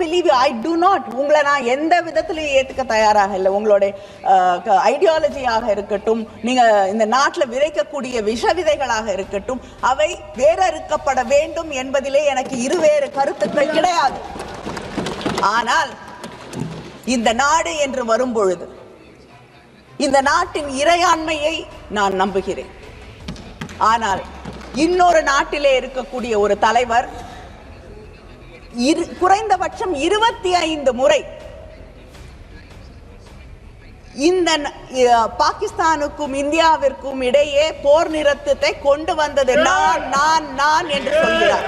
believe you. I do not. உங்களை நான் எந்த விதத்திலையும் ஏத்துக்க தயாராக இல்லை. உங்களுடைய ஐடியாலஜியாக இருக்கட்டும், நீங்க இந்த நாட்டில் விதைக்கக்கூடிய விஷ விதைகளாக இருக்கட்டும், அவை வேறறுக்கப்பட வேண்டும் என்பதிலே எனக்கு இருவேறு கருத்துக்கள் கிடையாது. ஆனால் இந்த நாடு என்று வரும்பொழுது இந்த நாட்டின் இறையாண்மையை நான் நம்புகிறேன். ஆனால் இன்னொரு நாட்டிலே இருக்கக்கூடிய ஒரு தலைவர் குறைந்தபட்சம் 25 முறை இந்த பாகிஸ்தானுக்கும் இந்தியாவிற்கும் இடையே போர் நிறுத்தத்தை கொண்டு வந்தது நான் என்று சொல்கிறார்.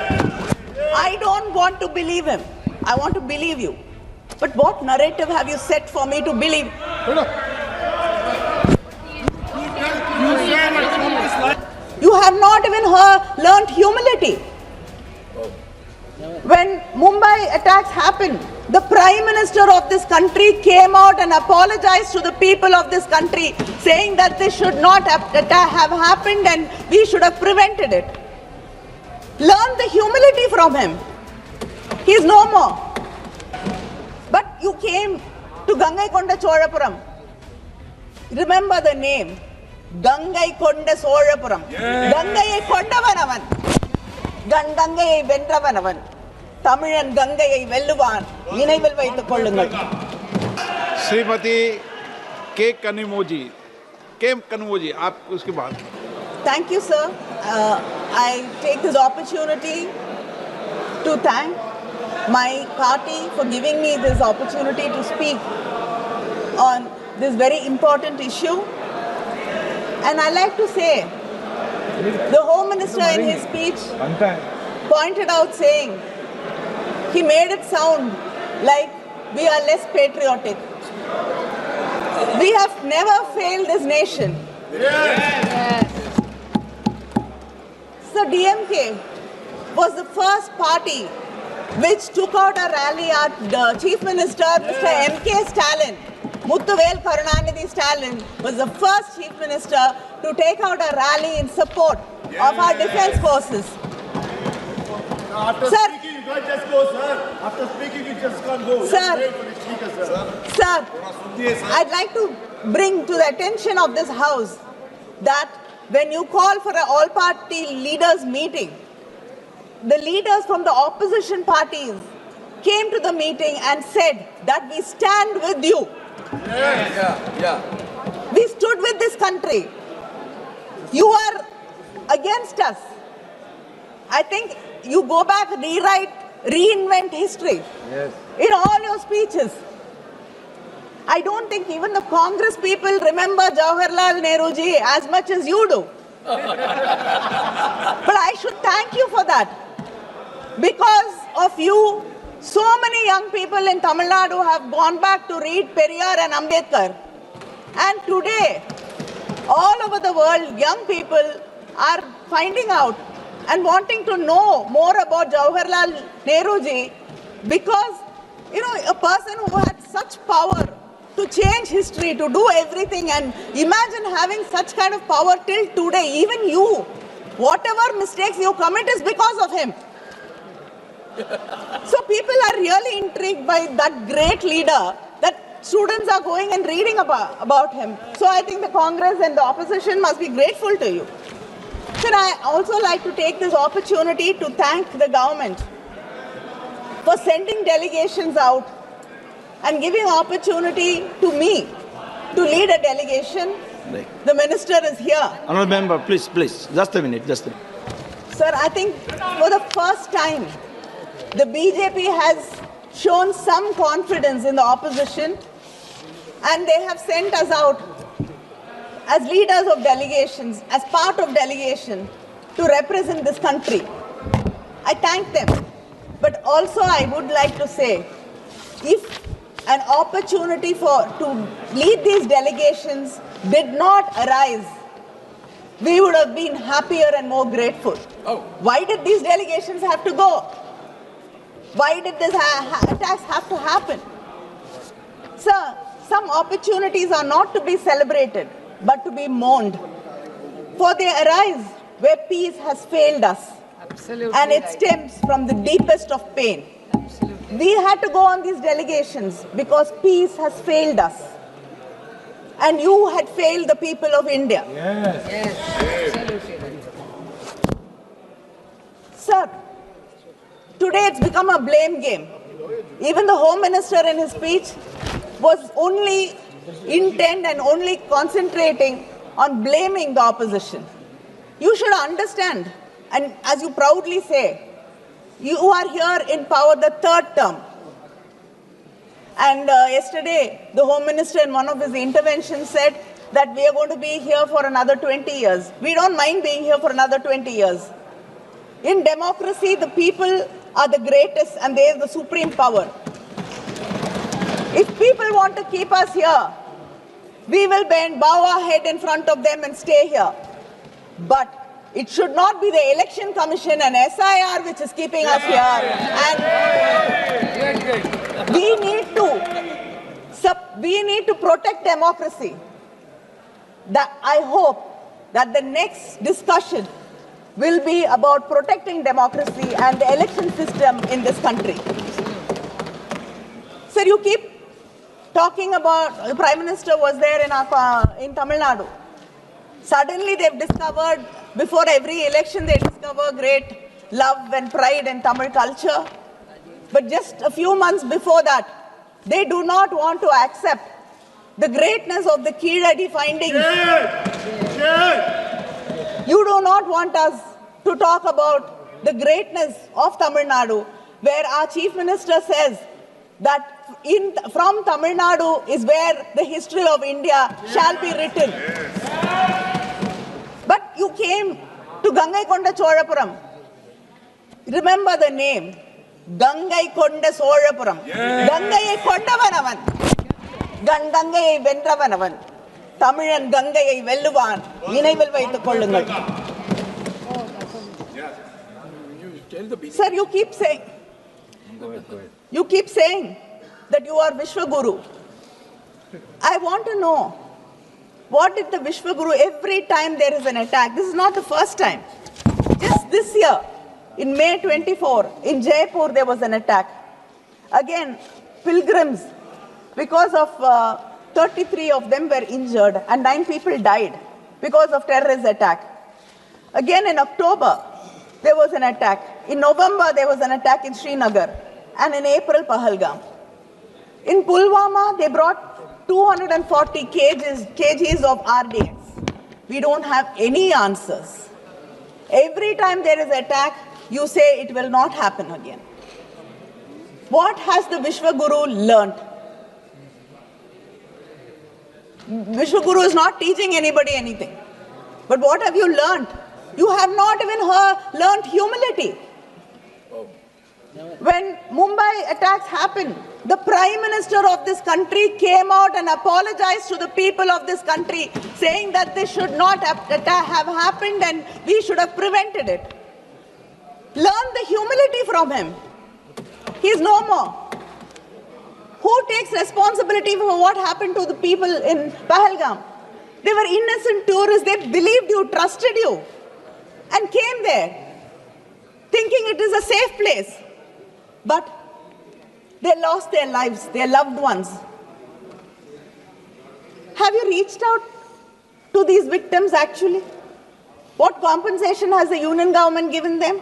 I don't want to believe him. I want to believe you. But what narrative have you set for me to believe? You have not even learned humility. When Mumbai attacks happened, the Prime Minister of this country came out and apologized to the people of this country, saying that this should not have happened and we should have prevented it. Learn the humility from him. He is no more. But you came to Gangaikonda Cholapuram. Remember the name. Gangaikonda Cholapuram. Gangaiயை கொண்டவனவன், கங்கையை வென்றவனவன், தமிழன் கங்கையை வெல்லுவான். நினைவில் வைத்துக் கொள்ளுங்கள். श्रीमती के कनिमोजी, आप उसके बाद. Thank you, sir. I take this opportunity to thank my party for giving me this opportunity to speak on this very important issue. And I like to say, the Home Minister in his speech pointed out saying, he made it sound like we are less patriotic. We have never failed this nation. Yes. So DMK was the first party which took out a rally at the Chief Minister, Mr. M.K. Stalin. Muthuvel Karunanidhi Stalin was the first Chief Minister to take out a rally in support of our defense forces. After sir, speaking, you can't just go, sir. After speaking, you just can't go. Sir, speaker, sir, I'd like to bring to the attention of this House that when you call for an all-party leaders meeting, the leaders from the opposition parties came to the meeting and said that we stand with you. Yes. Yeah. We stood with this country. You are against us. I think you go back, rewrite, reinvent history. Yes. In all your speeches. I don't think even the Congress people remember Jawaharlal Nehruji as much as you do. But I should thank you for that. Because of you, so many young people in Tamil Nadu have gone back to read Periyar and Ambedkar. And today, all over the world, young people are finding out and wanting to know more about Jawaharlal Nehruji, because, a person who had such power to change history, to do everything, and imagine having such kind of power till today. Even you, whatever mistakes you commit is because of him. So people are really intrigued by that great leader, that students are going and reading about him. So I think the Congress and the opposition must be grateful to you. Sir, I also like to take this opportunity to thank the government for sending delegations out and giving opportunity to me to lead a delegation. The minister is here. Honourable member, please, just a minute. Sir, I think for the first time, the BJP has shown some confidence in the opposition, and they have sent us out as leaders of delegations, as part of delegation, to represent this country. I thank them. But also I would like to say, if an opportunity to lead these delegations did not arise, we would have been happier and more grateful. Why did these delegations have to go? Why did this attacks have to happen? Sir, some opportunities are not to be celebrated, but to be mourned. For they arise where peace has failed us. Absolutely. And it stems from the deepest of pain. Absolutely. We had to go on these delegations because peace has failed us. And you had failed the people of India. Sir, today it's become a blame game. Even the Home Minister in his speech was only intent and only concentrating on blaming the opposition. You should understand, and as you proudly say, you are here in power the third term. And yesterday, the Home Minister in one of his interventions said that we are going to be here for another 20 years. We don't mind being here for another 20 years. In democracy, the people are the greatest and they have the supreme power. If people want to keep us here, we will bow our head in front of them and stay here. But it should not be the Election Commission and SIR which is keeping us here. And we need to protect democracy. That I hope that the next discussion will be about protecting democracy and the election system in this country. Sir, you keep talking about, the Prime Minister was there in Tamil Nadu. Suddenly they've discovered, before every election they discover great love and pride in Tamil culture. But just a few months before that, they do not want to accept the greatness of the Keeladi findings. You do not want us to talk about the greatness of Tamil Nadu, where our Chief Minister says that from Tamil Nadu is where the history of India shall be written. But you came to Gangaikonda Cholapuram. Remember the name. Gangaikonda Cholapuram. Gangaiயை கொண்டவனவன். கங்கையை வென்றவனவன். தமிழன் கங்கையை வெல்லுவான். நினைவில் வைத்துக் கொள்ளுங்கள். Sir, you keep saying. You keep saying that you are Vishwaguru. I want to know, what did the Vishwaguru, every time there is an attack, this is not the first time. Just this year, in May 24, in Jaipur, there was an attack. Again, pilgrims, because of 33 of them were injured and 9 people died because of terrorist attack. Again, in October, there was an attack. In November, there was an attack in Srinagar. And in April, Pahalgam. In Pulwama, they brought 240 kgs of RDX. We don't have any answers. Every time there is an attack, you say it will not happen again. What has the Vishwaguru learnt? Vishwaguru is not teaching anybody anything. But what have you learnt? You have not even learnt humility. When Mumbai attacks happened, the Prime Minister of this country came out and apologized to the people of this country, saying that this should not have happened and we should have prevented it. Learn the humility from him. He is no more. Who takes responsibility for what happened to the people in Pahalgam? They were innocent tourists. They believed you, trusted you, and came there thinking it is a safe place. But they lost their lives, their loved ones. Have you reached out to these victims actually? What compensation has the union government given them?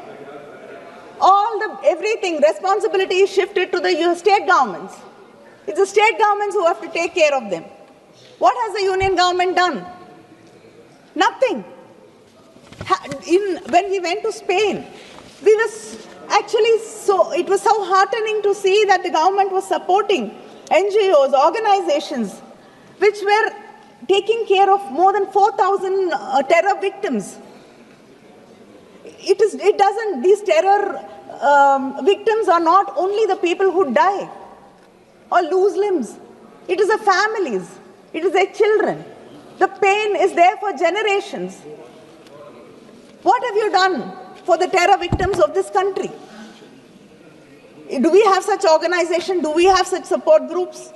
Everything, responsibility is shifted to the state governments. It's the state governments who have to take care of them. What has the union government done? Nothing. When we went to Spain, it was so heartening to see that the government was supporting NGOs, organizations, which were taking care of more than 4,000 terror victims. These terror victims are not only the people who die or lose limbs. It is the families. It is their children. The pain is there for generations. What have you done for the terror victims of this country? Do we have such organizations? Do we have such support groups?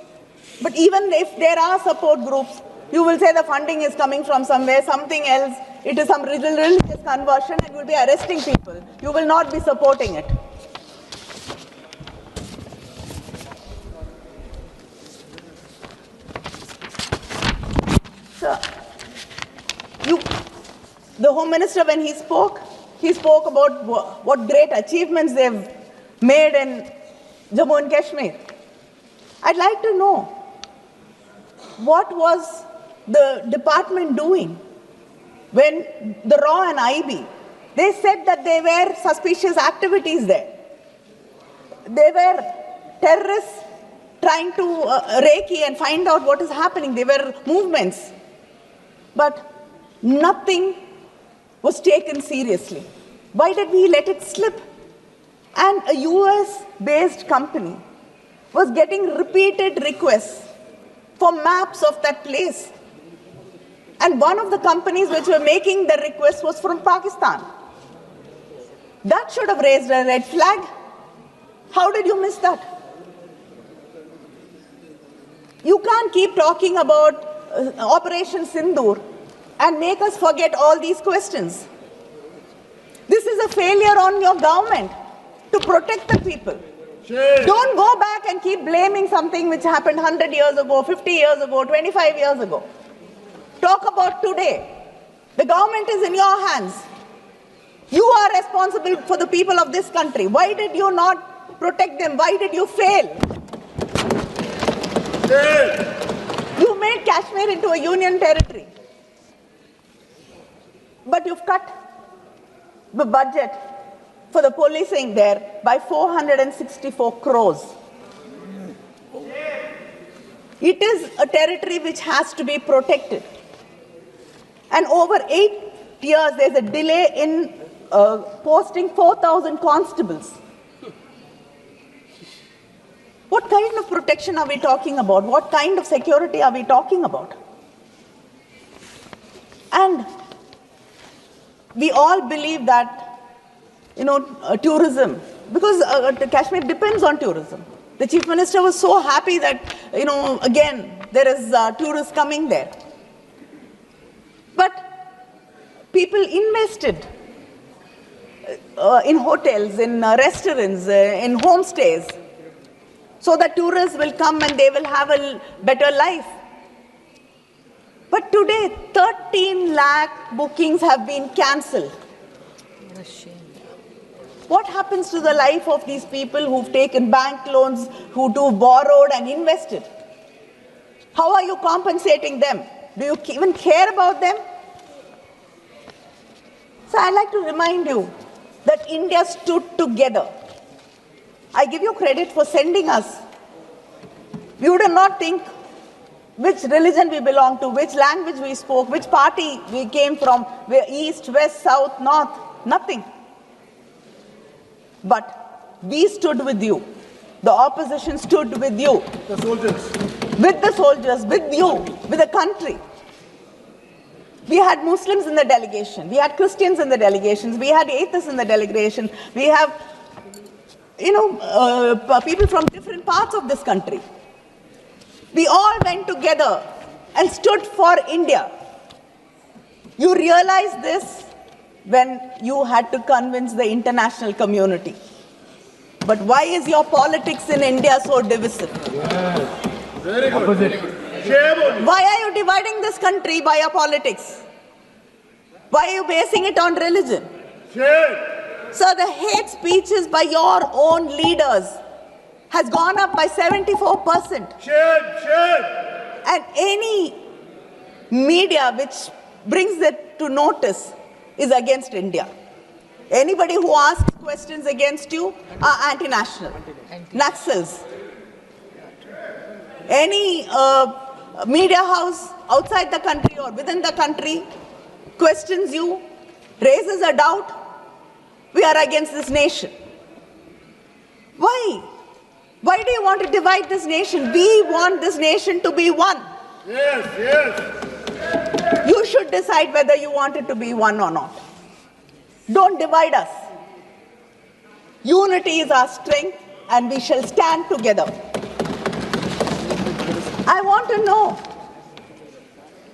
But even if there are support groups, you will say the funding is coming from somewhere, something else. It is some religious conversion and you will be arresting people. You will not be supporting it. Sir, the Home Minister, when he spoke about what great achievements they've made in Jammu and Kashmir. I'd like to know, what was the department doing when the RAW and IB, they said that there were suspicious activities there. They were terrorists trying to recce and find out what is happening. There were movements. But nothing was taken seriously. Why did we let it slip? And a US-based company was getting repeated requests for maps of that place. And one of the companies which were making the request was from Pakistan. That should have raised a red flag. How did you miss that? You can't keep talking about Operation Sindoor and make us forget all these questions. This is a failure on your government to protect the people. Don't go back and keep blaming something which happened 100 years ago, 50 years ago, 25 years ago. Talk about today. The government is in your hands. You are responsible for the people of this country. Why did you not protect them? Why did you fail? You made Kashmir into a union territory. But you've cut the budget for the policing there by 464 crores. It is a territory which has to be protected. And over 8 years, there's a delay in posting 4,000 constables. What kind of protection are we talking about? What kind of security are we talking about? And we all believe that, tourism, because Kashmir depends on tourism. The Chief Minister was so happy that, again, there is tourists coming there. But people invested in hotels, in restaurants, in homestays, so that tourists will come and they will have a better life. But today, 13 lakh bookings have been cancelled. What happens to the life of these people who've taken bank loans, who do borrowed and invested? How are you compensating them? Do you even care about them? So I'd like to remind you that India stood together. I give you credit for sending us. We would not think which religion we belong to, which language we spoke, which party we came from, where east, west, south, north, nothing. But we stood with you. The opposition stood with you. The soldiers. With the soldiers, with you, with the country. We had Muslims in the delegation. We had Christians in the delegations. We had atheists in the delegation. We have, people from different parts of this country. We all went together and stood for India. You realized this when you had to convince the international community. But why is your politics in India so divisive? Yes. Very good. Why are you dividing this country by your politics? Why are you basing it on religion? Sir, the hate speeches by your own leaders has gone up by 74%. And any media which brings it to notice is against India. Anybody who asks questions against you are anti-national, Naxals. Any media house outside the country or within the country questions you, raises a doubt, we are against this nation. Why? Why do you want to divide this nation? We want this nation to be one. Yes. You should decide whether you want it to be one or not. Don't divide us. Unity is our strength, and we shall stand together. I want to know,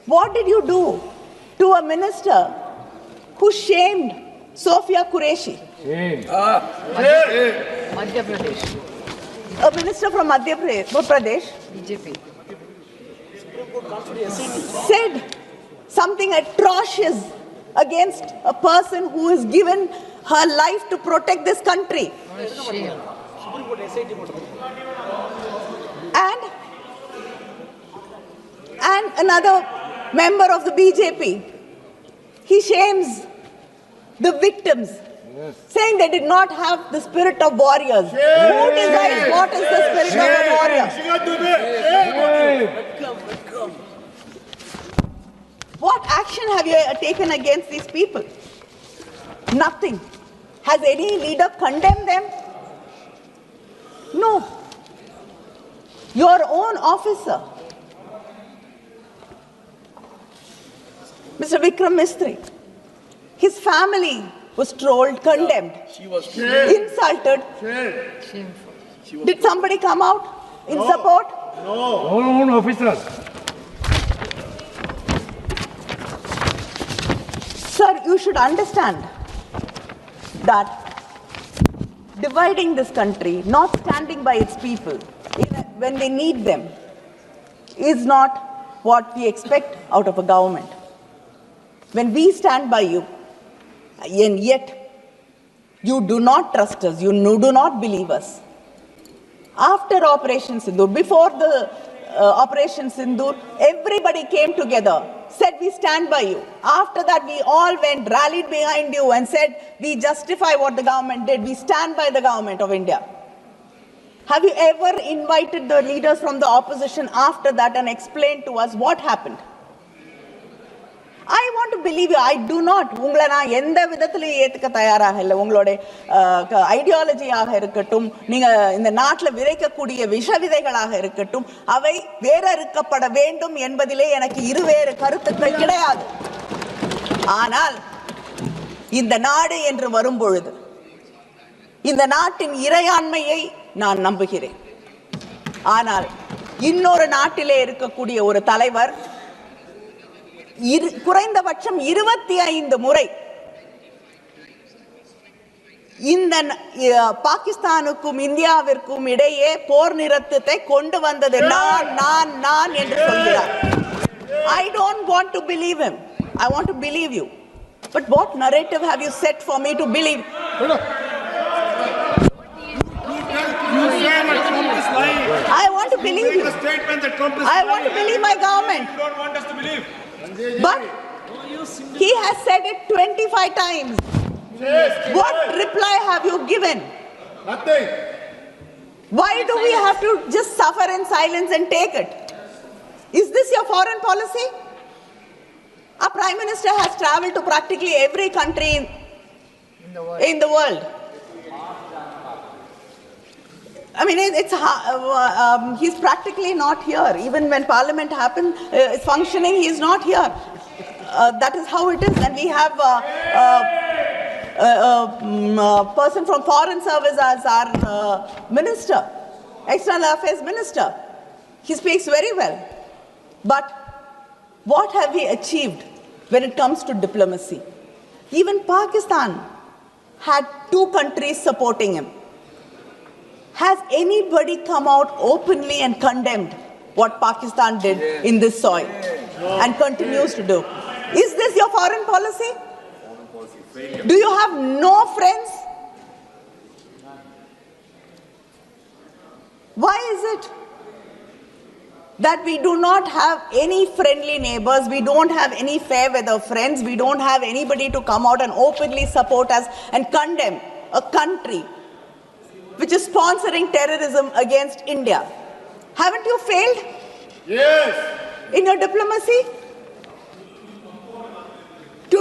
what did you do to a minister who shamed Sophia Qureshi? Madhya Pradesh. A minister from Madhya Pradesh, BJP. said something atrocious against a person who has given her life to protect this country. And another member of the BJP, he shames the victims, saying they did not have the spirit of warriors. Who decides what is the spirit of a warrior? What action have you taken against these people? Nothing. Has any leader condemned them? No. Your own officer, Mr. Vikram Mistry, his family was trolled, condemned, insulted. Did somebody come out in support? No. Our own officers. Sir, you should understand that dividing this country, not standing by its people when they need them, is not what we expect out of a government. When we stand by you, and yet you do not trust us, you do not believe us. After Operation Sindoor, before the Operation Sindoor, everybody came together, said we stand by you. After that, we all went, rallied behind you and said we justify what the government did. We stand by the government of India. Have you ever invited the leaders from the opposition after that and explained to us what happened? I want to believe you. I do not. உங்களை நான் எந்த விதத்திலையும் ஏத்துக்க தயாராக இல்லை. உங்களுடைய ஐடியாலஜியாக இருக்கட்டும், நீங்க இந்த நாட்டில் விதைக்கக்கூடிய விஷ விதைகளாக இருக்கட்டும், அவை வேறறுக்கப்பட வேண்டும் என்பதிலே எனக்கு இருவேறு கருத்துக்கள் கிடையாது. ஆனால் இந்த நாடு என்று வரும் பொழுது இந்த நாட்டின் இறையாண்மையை நான் நம்புகிறேன். ஆனால் இன்னொரு நாட்டிலே இருக்கக்கூடிய ஒரு தலைவர் குறைந்தபட்சம் 25 முறை இந்த பாகிஸ்தானுக்கும் இந்தியாவிற்கும் இடையே போர் நிறுத்தத்தை கொண்டு வந்தது நான் என்று சொல்கிறார். I don't want to believe him. I want to believe you. But what narrative have you set for me to believe? I want to believe you. I want to believe my government. You don't want us to believe. But he has said it 25 times. What reply have you given? Nothing. Why do we have to just suffer in silence and take it? Is this your foreign policy? Our Prime Minister has traveled to practically every country in the world. I mean, he's practically not here. Even when Parliament is functioning, he's not here. That is how it is. And we have a person from Foreign Service as our minister, External Affairs Minister. He speaks very well. But what have we achieved when it comes to diplomacy? Even Pakistan had 2 countries supporting him. Has anybody come out openly and condemned what Pakistan did in this soil and continues to do? Is this your foreign policy? Do you have no friends? Why is it that we do not have any friendly neighbors, we don't have any fair weather friends, we don't have anybody to come out and openly support us and condemn a country which is sponsoring terrorism against India? Haven't you failed? Yes. In your diplomacy? To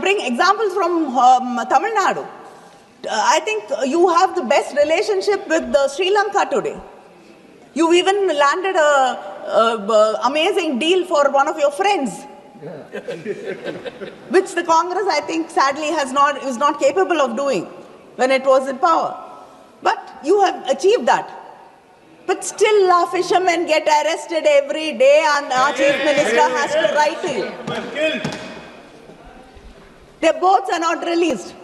bring examples from Tamil Nadu. I think you have the best relationship with Sri Lanka today. You even landed a amazing deal for one of your friends, which the Congress, I think, sadly is not capable of doing when it was in power. But you have achieved that. But still our fishermen get arrested every day and our chief minister has to write to you. Their boats are not released.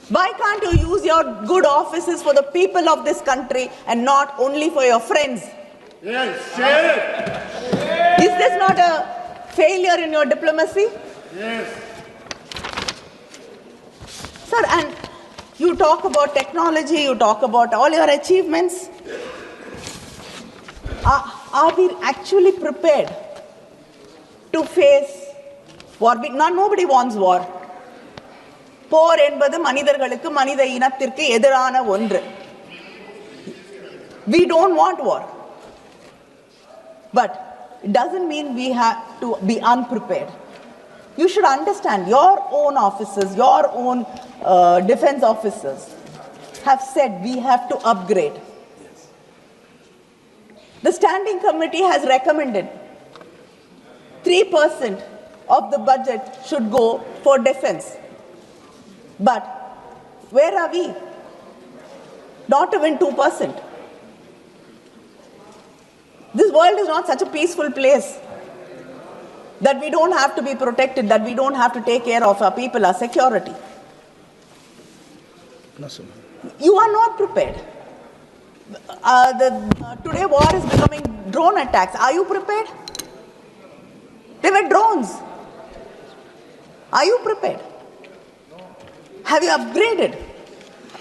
Why can't you use your good offices for the people of this country and not only for your friends? Yes, share it. Is this not a failure in your diplomacy? Yes. Sir, and you talk about technology, you talk about all your achievements. Are we actually prepared to face war? Nobody wants war. போர் என்பது மனிதர்களுக்கு மனித இனத்திற்கு எதிரான ஒன்று. We don't want war. But it doesn't mean we have to be unprepared. You should understand your own officers, your own defense officers have said we have to upgrade. The standing committee has recommended 3% of the budget should go for defense. But where are we? Not even 2%. This world is not such a peaceful place that we don't have to be protected, that we don't have to take care of our people, our security. You are not prepared. Today war is becoming drone attacks. Are you prepared? They were drones. Are you prepared? Have you upgraded?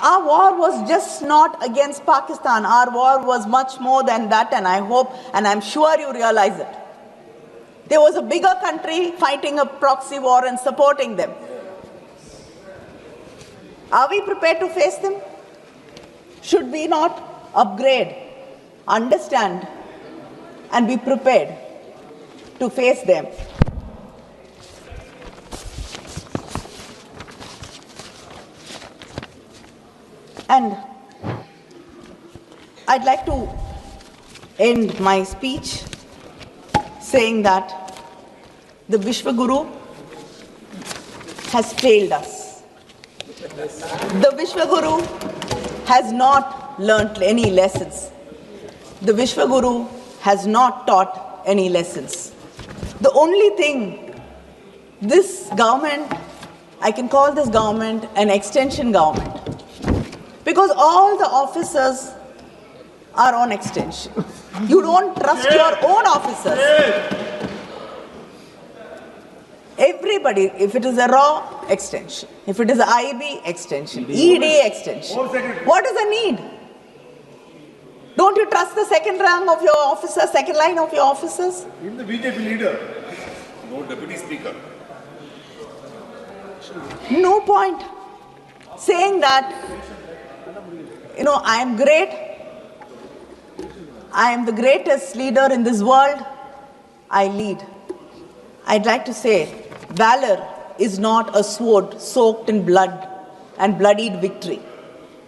Our war was just not against Pakistan. Our war was much more than that, and I hope and I'm sure you realize it. There was a bigger country fighting a proxy war and supporting them. Are we prepared to face them? Should we not upgrade, understand, and be prepared to face them? And I'd like to end my speech saying that the Vishwaguru has failed us. The Vishwaguru has not learnt any lessons. The Vishwaguru has not taught any lessons. The only thing this government, I can call this government an extension government, because all the officers are on extension. You don't trust your own officers. Everybody, if it is a raw, extension. If it is a IB, extension. ED, extension. What is the need? Don't you trust the second rank of your officers, second line of your officers? Even the BJP leader. No deputy speaker. No point saying that, I am great. I am the greatest leader in this world. I lead. I'd like to say, valor is not a sword soaked in blood and bloodied victory,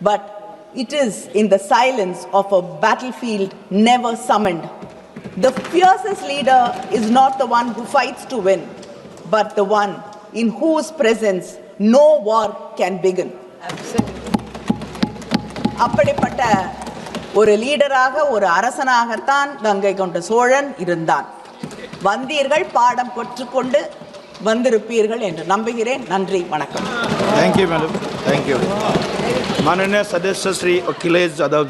but it is in the silence of a battlefield never summoned. The fiercest leader is not the one who fights to win, but the one in whose presence no war can begin. அப்படிப்பட்ட ஒரு லீடராக, ஒரு அரசனாகத்தான் கங்கை கொண்ட சோழன் இருந்தான். வந்தீர்கள், பாடம் கற்றுக்கொண்டு வந்திருப்பீர்கள் என்று நம்புகிறேன். நன்றி, வணக்கம். Thank you, madam. Thank you. माननीय सदस्य श्री अखिलेश यादव